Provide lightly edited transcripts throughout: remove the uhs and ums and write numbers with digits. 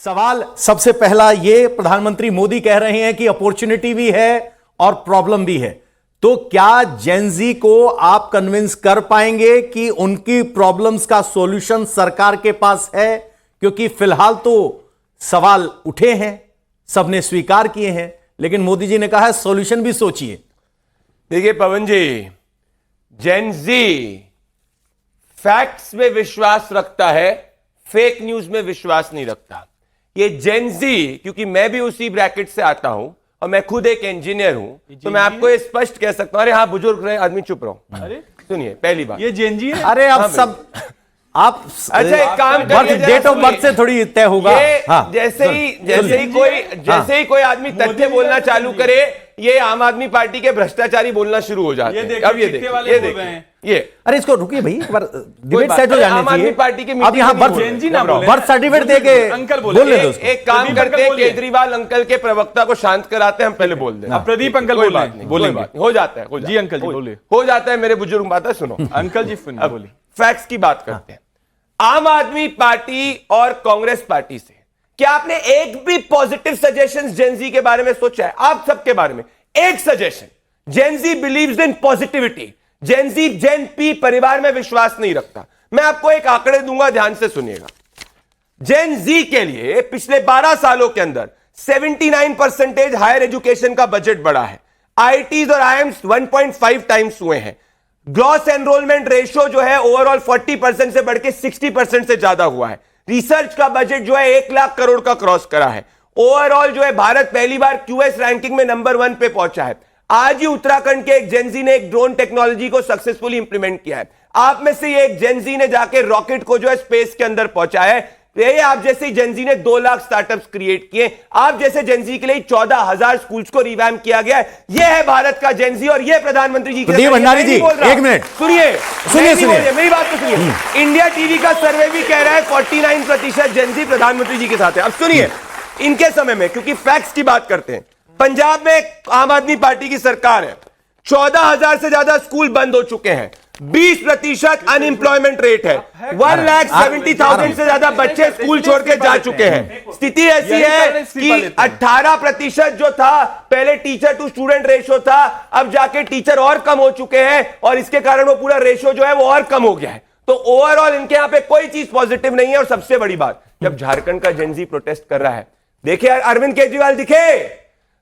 सवाल सबसे पहला ये, प्रधानमंत्री मोदी कह रहे हैं कि अपॉर्चुनिटी भी है और प्रॉब्लम भी है, तो क्या जेनजी को आप कन्विंस कर पाएंगे कि उनकी प्रॉब्लम्स का सॉल्यूशन सरकार के पास है? क्योंकि फिलहाल तो सवाल उठे हैं, सबने स्वीकार किए हैं, लेकिन मोदी जी ने कहा है सॉल्यूशन भी सोचिए। देखिए पवन जी, जेनजी फैक्ट्स में विश्वास रखता है, फेक न्यूज में विश्वास नहीं रखता। ये जेनजी, क्योंकि मैं भी उसी ब्रैकेट से आता हूं और मैं खुद एक इंजीनियर हूं, तो मैं आपको ये स्पष्ट कह सकता हूं। अरे हाँ, बुजुर्ग रहे आदमी, चुप रहो। अरे सुनिए, पहली बात, ये जेनजी है। अरे अब सब आप अच्छा एक काम करिए, डेट ऑफ बर्थ से थोड़ी तय होगा। हाँ, जैसे ही कोई आदमी तथ्य बोलना चालू करे, ये आम आदमी पार्टी के भ्रष्टाचारी बोलना शुरू हो जाते हैं। अब ये देखिए, अरे इसको रुकिए भाई, एक बार डिबेट सेट हो जाने आम आदमी पार्टी के अब यहाँ बर्थ सर्टिफिकेट देके अंकल बोल एक काम करते हैं, केजरीवाल अंकल के प्रवक्ता को शांत कराते हैं, हम पहले बोल दें। प्रदीप अंकल कोई बात नहीं, हो जाता है जी अंकल जी, बोलिए। हो जाता है, मेरे बुजुर्ग बात है, सुनो अंकल जी, बोलिए। फैक्ट्स की बात करते हैं। आम आदमी पार्टी और कांग्रेस पार्टी से क्या आपने एक भी पॉजिटिव सजेशन जेनजी के बारे में सोचा है? आप सबके बारे में एक suggestion? Gen Z believes in positivity. Gen Z Gen P परिवार में विश्वास नहीं रखता। मैं आपको एक आंकड़े दूंगा, ध्यान से सुनिएगा। जेनजी के लिए पिछले 12 सालों के अंदर 79% हायर एजुकेशन का बजट बढ़ा है। आईआईटीज और आईएम्स 1.5 टाइम्स हुए हैं। ग्रॉस एनरोलमेंट रेशियो जो है ओवरऑल 40% से बढ़ के 60% से ज्यादा हुआ है। रिसर्च का बजट जो है 1 लाख करोड़ का क्रॉस करा है। ओवरऑल जो है भारत पहली बार क्यूएस रैंकिंग में नंबर 1 पे पहुंचा है। आज ही उत्तराखंड के एक जेनजी ने एक ड्रोन टेक्नोलॉजी को सक्सेसफुली इंप्लीमेंट किया है। आप में से एक जेनजी ने जाके रॉकेट को जो है स्पेस के अंदर पहुंचाया है। ये आप जैसे जेनजी ने 2 लाख स्टार्टअप्स क्रिएट किए। आप जैसे जेनजी के लिए 14,000 स्कूल्स को रिवैम्प किया गया है। ये है भारत का जेनजी और ये प्रधानमंत्री जी प्रदीप भंडारी जी, एक मिनट सुनिए मेरी बात तो सुनिए। इंडिया टीवी का सर्वे भी कह रहा है 49% जेनजी प्रधानमंत्री जी के साथ है। अब सुनिए, इनके समय में, क्योंकि फैक्ट्स की बात करते हैं, पंजाब में आम आदमी पार्टी की सरकार है, 14,000 से ज्यादा स्कूल बंद हो चुके हैं, 20% अनएम्प्लॉयमेंट रेट है, 1,70,000 से ज्यादा बच्चे स्कूल छोड़ के जा चुके हैं। स्थिति ऐसी है कि 18% जो था पहले टीचर टू स्टूडेंट रेशियो था, अब जाके टीचर और कम हो चुके हैं और इसके कारण वो पूरा रेशियो जो है वो और कम हो गया है। तो ओवरऑल इनके यहां पे कोई चीज पॉजिटिव नहीं है। और सबसे बड़ी बात, जब झारखंड का जेनजी प्रोटेस्ट कर रहा है, देखिए अरविंद केजरीवाल दिखे,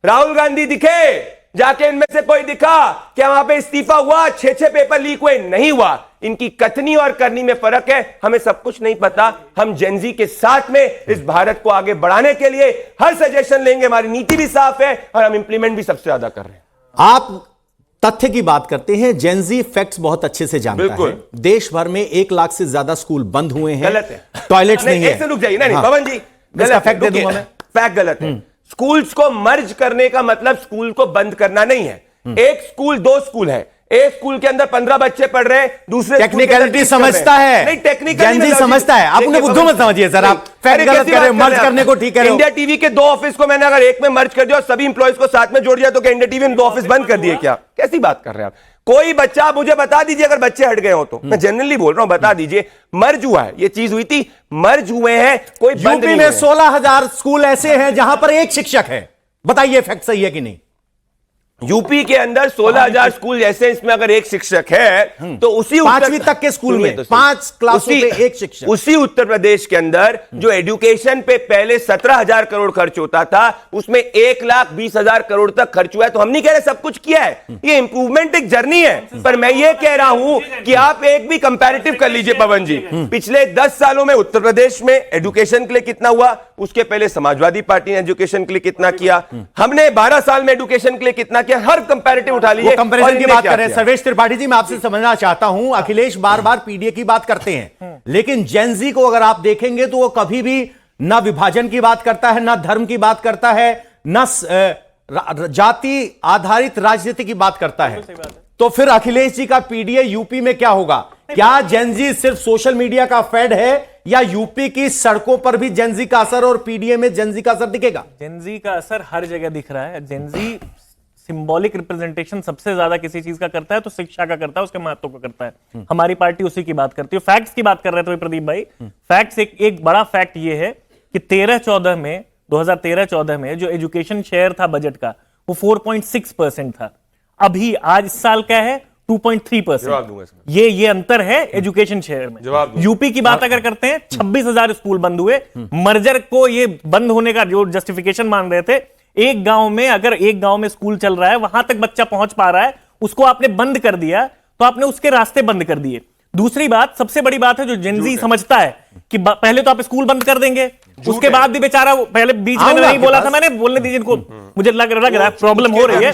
राहुल गांधी दिखे, जाके इनमें से कोई दिखा क्या वहां पे इस्तीफा हुआ? 6 पेपर लीक हुए? नहीं हुआ। इनकी कथनी और करनी में फर्क है। हमें सब कुछ नहीं पता। हम जेनजी के साथ में इस भारत को आगे बढ़ाने के लिए हर सजेशन लेंगे। हमारी नीति भी साफ है और हम इंप्लीमेंट भी सबसे ज्यादा कर रहे हैं। आप तथ्य की बात करते हैं, जेनजी फैक्ट्स बहुत अच्छे से जानता है। देश भर में 1 लाख से ज्यादा स्कूल बंद हुए हैं। गलत है, टॉयलेट्स नहीं है। एक से रुक जाइए। नहीं पवन जी, गलत फैक्ट दे दूंगा मैं। फैक्ट गलत है। स्कूल्स को मर्ज करने का मतलब स्कूल को बंद करना नहीं है। एक स्कूल 2 स्कूल है, एक स्कूल के अंदर 15 बच्चे पढ़ रहे हैं, दूसरे टेक्निकलिटी समझता है। नहीं, टेक्निकलिटी समझता है। आप उन्हें बुद्धू मत समझिए सर। आप फैक्ट गलत कर रहे हो, मर्ज करने को ठीक है। इंडिया टीवी के 2 ऑफिस को मैंने अगर एक में मर्ज कर दिया और सभी इंप्लॉइज को साथ में जोड़ दिया, तो क्या इंडिया टीवी ने 2 ऑफिस बंद कर दिए क्या? कैसी बात कर रहे हैं आप? कोई बच्चा मुझे बता दीजिए, अगर बच्चे हट गए हो तो। मैं जनरली बोल रहा हूं, बता दीजिए। मर्ज हुआ है, ये चीज हुई थी, मर्ज हुए हैं, कोई बंद नहीं। यूपी में 16,000 स्कूल ऐसे हैं जहां पर एक शिक्षक है। बताइए फैक्ट सही है कि नहीं? यूपी के अंदर 16,000 स्कूल जैसे, इसमें अगर एक शिक्षक है तो उसी 5वीं तक के स्कूल में 5 क्लासों पे एक शिक्षक। उसी उत्तर प्रदेश के अंदर जो एजुकेशन पे पहले 17,000 करोड़ खर्च होता था, उसमें 1,20,000 करोड़ तक खर्च हुआ है। तो हम नहीं कह रहे सब कुछ किया है, ये इंप्रूवमेंट एक जर्नी है। पर मैं ये कह रहा हूं कि आप एक भी कंपैरेटिव कर लीजिए पवन जी, पिछले 10 सालों में उत्तर प्रदेश में एजुकेशन के लिए कितना हुआ, उसके पहले समाजवादी पार्टी ने एजुकेशन के लिए कितना किया, हमने 12 साल में एजुकेशन के लिए कितना किया। हर कंपैरेटिव उठा लीजिए। कंपैरिजन की बात कर रहे हैं सर्वेश त्रिपाठी जी, मैं आपसे समझना चाहता हूं, अखिलेश बार बार पीडीए की बात करते हैं, लेकिन जेनजी को अगर आप देखेंगे तो वो कभी भी ना विभाजन की बात करता है, ना धर्म की बात करता है, ना जाति आधारित राजनीति की बात करता है। तो फिर अखिलेश जी का पीडीए यूपी में क्या होगा? क्या जेनजी सिर्फ सोशल मीडिया का फैड है या यूपी की सड़कों पर भी जेनजी का असर और पीडीए में जेनजी का असर दिखेगा? जेनजी का असर हर जगह दिख रहा है। जेनजी सिंबॉलिक रिप्रेजेंटेशन सबसे ज्यादा किसी चीज का करता है तो शिक्षा का करता है, उसके महत्व का करता है। हमारी पार्टी उसी की बात करती है। फैक्ट्स की बात कर रहे थे प्रदीप भाई। फैक्ट्स एक बड़ा फैक्ट ये है कि 2013-14 में जो एजुकेशन शेयर था बजट का वो 4.6% था। अभी आज इस साल क्या है 2.3%। ये अंतर है एजुकेशन शेयर में। यूपी की बात अगर करते हैं 26,000 स्कूल बंद हुए। मर्जर को ये बंद होने का जो जस्टिफिकेशन मान रहे थे, एक गांव में अगर एक गांव में स्कूल चल रहा है, वहां तक बच्चा पहुंच पा रहा है, उसको आपने बंद कर दिया तो आपने उसके रास्ते बंद कर दिए। दूसरी बात, सबसे बड़ी बात है जो जेनजी समझता है कि पहले तो आप स्कूल बंद कर देंगे, उसके बाद भी बेचारा पहले बीच में नहीं बोला था मैंने, बोलने दीजिए इनको, मुझे लग रहा है प्रॉब्लम हो रही है।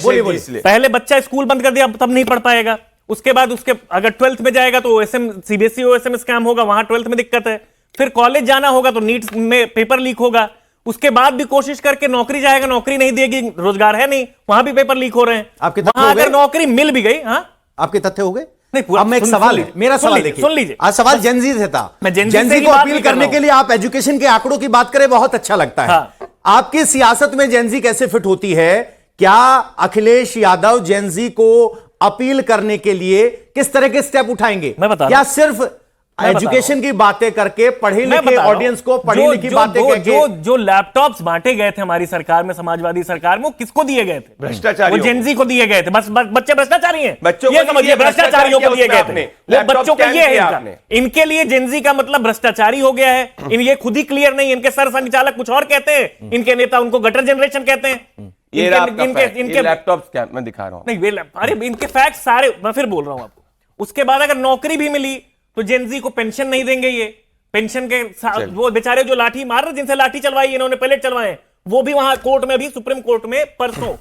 पहले बच्चा स्कूल बंद कर दिया, तब नहीं पढ़ पाएगा। उसके बाद उसके अगर 12th में जाएगा तो ओएसएम सीबीएसई ओएसएम स्कैम होगा, वहां 12th में दिक्कत है। फिर कॉलेज जाना होगा तो नीट में पेपर लीक होगा। उसके बाद भी कोशिश करके नौकरी जाएगा, नौकरी नहीं देगी, रोजगार है नहीं, वहां भी पेपर लीक हो रहे हैं। आपके वहां अगर नौकरी मिल भी गई, हाँ आपके तथ्य हो गए। नहीं, अब मैं एक सवाल, मेरा सवाल देखिए, सुन लीजिए। आज सवाल जेनजी से था। मैं जेनजी जेनजी से को बात अपील नहीं कर करने रहा के लिए आप एजुकेशन के आंकड़ों की बात करें, बहुत अच्छा लगता है। हाँ। आपकी सियासत में जेनजी कैसे फिट होती है? क्या अखिलेश यादव जेनजी को अपील करने के लिए किस तरह के स्टेप उठाएंगे? मैं बता रहा या हूं। सिर्फ एजुकेशन की बातें करके, पढ़े मैं लिखे बता रहा हूं। ऑडियंस को पढ़ी लिखी बातें करके जो लैपटॉप्स बांटे गए थे हमारी सरकार में, समाजवादी सरकार में, वो किसको दिए गए थे? भ्रष्टाचारियों वो जेनजी को दिए गए थे। बस बच्चे भ्रष्टाचारी हैं, बच्चों को ये नहीं समझिए, दिए, भ्रष्टाचारियों को दिए गए आपने। थे। वो लैपटॉप बच्चों को स्कैम ये किया है आपने। इनके लिए जेनजी का मतलब भ्रष्टाचारी हो गया है। ये खुद ही क्लियर नहीं, इनके सर संचालक कुछ और कहते हैं, इनके नेता उनको गटर जनरेशन कहते हैं। ये लैपटॉप स्कैम मैं दिखा रहा हूं। नहीं, अरे इनके फैक्ट सारे, मैं फिर बोल रहा हूं आपको। उसके बाद अगर नौकरी भी मिली तो जेनजी को पेंशन नहीं देंगे। ये पेंशन के वो बेचारे जो लाठी मार रहे, जिनसे लाठी चलवाई इन्होंने, पैलेट चलवाए, वो भी वहां कोर्ट में, भी सुप्रीम कोर्ट में परसों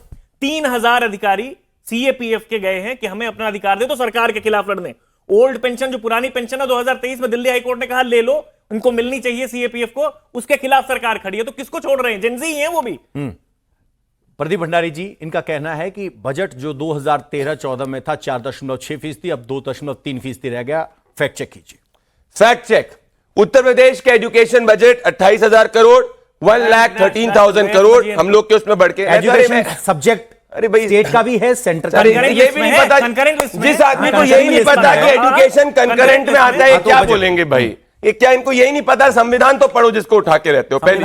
3,000 अधिकारी सीएपीएफ के गए हैं कि हमें अपना अधिकार दे, तो सरकार के खिलाफ लड़ने। ओल्ड पेंशन, जो पुरानी पेंशन है 2023 में दिल्ली हाईकोर्ट ने कहा ले लो, उनको मिलनी चाहिए सीएपीएफ को, उसके खिलाफ सरकार खड़ी है। तो किसको छोड़ रहे हैं? जेनजी ही है वो भी। प्रदीप भंडारी जी, इनका कहना है कि बजट जो 2013-14 में था 4.6%, अब 2.3% रह गया। फैक्ट चेक कीजिए। Fact check. उत्तर प्रदेश के एजुकेशन बजट 28,000 करोड़, 1,13,000 करोड़ हम लोग के उसमें बढ़ के। एजुकेशन सब्जेक्ट अरे भाई स्टेट का भी है, सेंटर का अरे भी है। ये भी नहीं पता, जिस आदमी को यही नहीं पता कि एजुकेशन कंकरेंट में आता है, क्या बोलेंगे भाई? ये क्या इनको यही नहीं पता? संविधान तो पढ़ो जिसको उठा के रहते हो। पहली चीज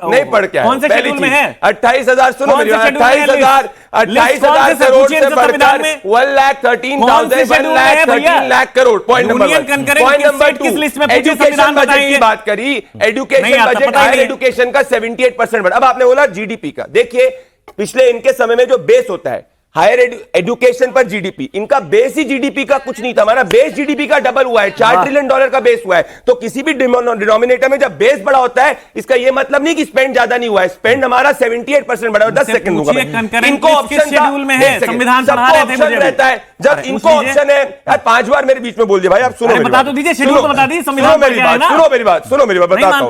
नहीं पढ़ के कौन से शेड्यूल में है? 28,000, सुनो मेरी बात, 28,000 करोड़ से बढ़कर 1,13,000 lakh crore. Point number 2, education budget की बात करी। एजुकेशन बजट, हायर एजुकेशन का 78% बढ़ा। अब आपने बोला जीडीपी का, देखिए पिछले इनके समय में जो बेस होता है हायर एजुकेशन पर जीडीपी, इनका बेस ही जीडीपी का कुछ नहीं था। हमारा बेस जीडीपी का डबल हुआ है, $4 ट्रिलियन का बेस हुआ है। तो किसी भी डिनोमिनेटर में जब बेस बड़ा होता है, इसका यह मतलब नहीं कि स्पेंड ज्यादा नहीं हुआ है। स्पेंड हमारा 78% बढ़ा है। 10 सेकंड दूंगा मैं। इनको ऑप्शन रहता है, जब इनको ऑप्शन है। यार 5 बार मेरे बीच में बोल दिया भाई, आप सुनो बता तो दीजिए, शेड्यूल तो बता दीजिए, संविधान मेरी बात, सुनो मेरी बात, सुनो मेरी बात, बताता हूं,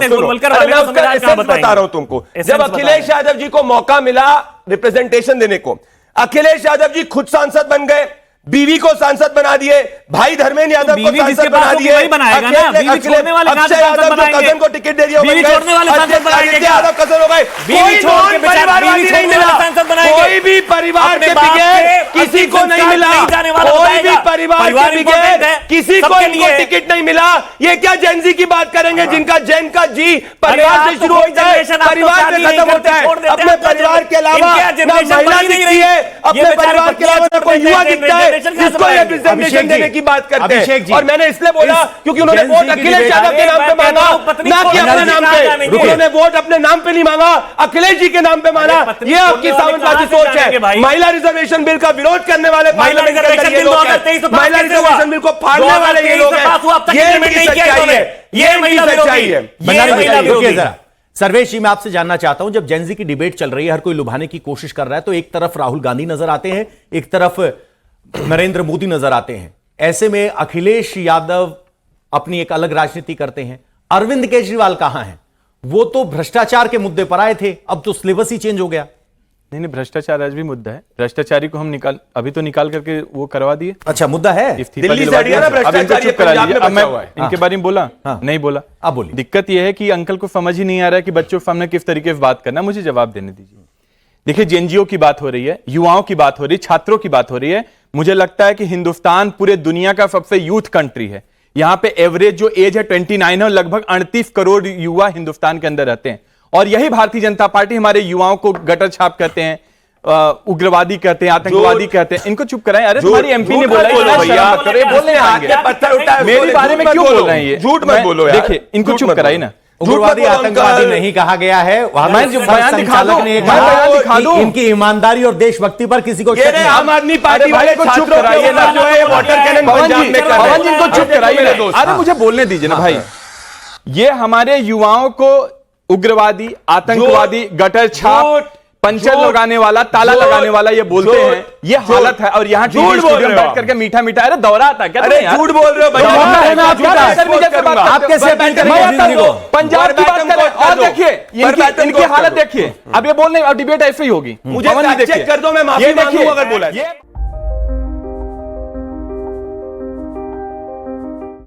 बता रहा हूं तुमको। जब अखिलेश यादव जी को मौका मिला रिप्रेजेंटेशन देने को, अखिलेश यादव जी खुद सांसद बन गए, बीवी को सांसद बना दिए, भाई धर्मेंद्र यादव को सांसद बना दिए, अक्षय यादव जो कजन को टिकट दे दिया, आदित्य यादव कजन हो गए। कोई परिवारवादी नहीं मिला, कोई भी परिवार के बिगैर किसी को नहीं मिला, कोई भी परिवार के बिगैर किसी को इनको टिकट नहीं मिला। ये क्या जेनजी की बात करेंगे, जिनका जेन का जी परिवार से शुरू होता है, परिवार से खत्म होता है। अपने परिवार के अलावा ना महिला दिखती है, अपने परिवार के अलावा ना कोई युवा दिखता है जिसको रिप्रेजेंटेशन देने की बात करते हैं। और मैंने इसलिए बोला क्योंकि उन्होंने वोट अखिलेश यादव के नाम पे मांगा, ना कि अपने नाम पे। उन्होंने वोट अपने नाम पे नहीं मांगा, अखिलेश जी के नाम पे मांगा। ये आपकी सावंतवादी सोच है। महिला रिजर्वेशन बिल का विरोध करने वाले पार्लियामेंट के अंदर ये लोग हैं, महिला रिजर्वेशन बिल को फाड़ने वाले ये लोग हैं। ये इनकी सच्चाई है, ये इनकी सच्चाई है। सर्वेश जी, मैं आपसे जानना चाहता हूं, जब जेनजी की डिबेट चल रही है, हर कोई लुभाने की कोशिश कर रहा है, तो एक तरफ राहुल गांधी नजर आते हैं, एक तरफ नरेंद्र मोदी नजर आते हैं। ऐसे में अखिलेश यादव अपनी एक अलग राजनीति करते हैं। अरविंद केजरीवाल कहां हैं? वो तो भ्रष्टाचार के मुद्दे पर आए थे, अब तो सिलेबस ही चेंज हो गया। नहीं, भ्रष्टाचार आज भी मुद्दा है। भ्रष्टाचारी को हम अभी तो निकाल करके वो करवा दिए। अच्छा, मुद्दा है। दिल्ली से हटिया ना भ्रष्टाचारी, अब मैं इनके बारे में बोला नहीं बोला, अब बोलिए। दिक्कत यह है कि अंकल को समझ ही नहीं आ रहा है कि बच्चों के सामने किस तरीके से बात करना। मुझे जवाब देने दीजिए। देखिए, जेएनजीओ की बात हो रही है, युवाओं की बात हो रही है, छात्रों की बात हो रही है। मुझे लगता है कि हिंदुस्तान पूरे दुनिया का सबसे यूथ कंट्री है। यहां पे एवरेज जो एज है 29 है, लगभग 38 करोड़ युवा हिंदुस्तान के अंदर रहते हैं। और यही भारतीय जनता पार्टी हमारे युवाओं को गटर छाप कहते हैं, उग्रवादी कहते हैं, आतंकवादी कहते हैं। इनको चुप कराएं। अरे तुम्हारी एमपी ने बोला मेरे बारे में क्यों बोल रहे हैं ये? झूठ मत बोलो यार। देखिए इनको चुप कराइए ना। उग्रवादी आतंकवादी नहीं कहा गया है। मैं जो बयान दिखा दूं, ने मैं बयान दिखा कहा दूं। कि इनकी ईमानदारी और देशभक्ति पर किसी को शक ये नहीं। आम आदमी पार्टी वाले को चुप छात्रों के कराइए ना, ऊपर जो है ये वाटर कैनन पंजाब में कर रहे हैं। पवन जी को चुप कराइए ना। अरे मुझे बोलने दीजिए ना भाई। ये हमारे युवाओं को उग्रवादी, आतंकवादी, गटर छाप, पंचर लगाने वाला, ताला लगाने वाला ये बोलते हैं। ये हालत है। और यहाँ टीवी स्टूडियो में बैठ करके मीठा मीठा, अरे दौरा आता है क्या? अरे झूठ बोल रहे हो भैया। आप कैसे बैन करेंगे जिंदगी को? पंजाब की बात करें और देखिए इनकी हालत देखिए। अब ये बोल रहे, अब डिबेट ऐसे ही होगी। मुझे चेक कर दो, मैं माफी मांगूं अगर बोला।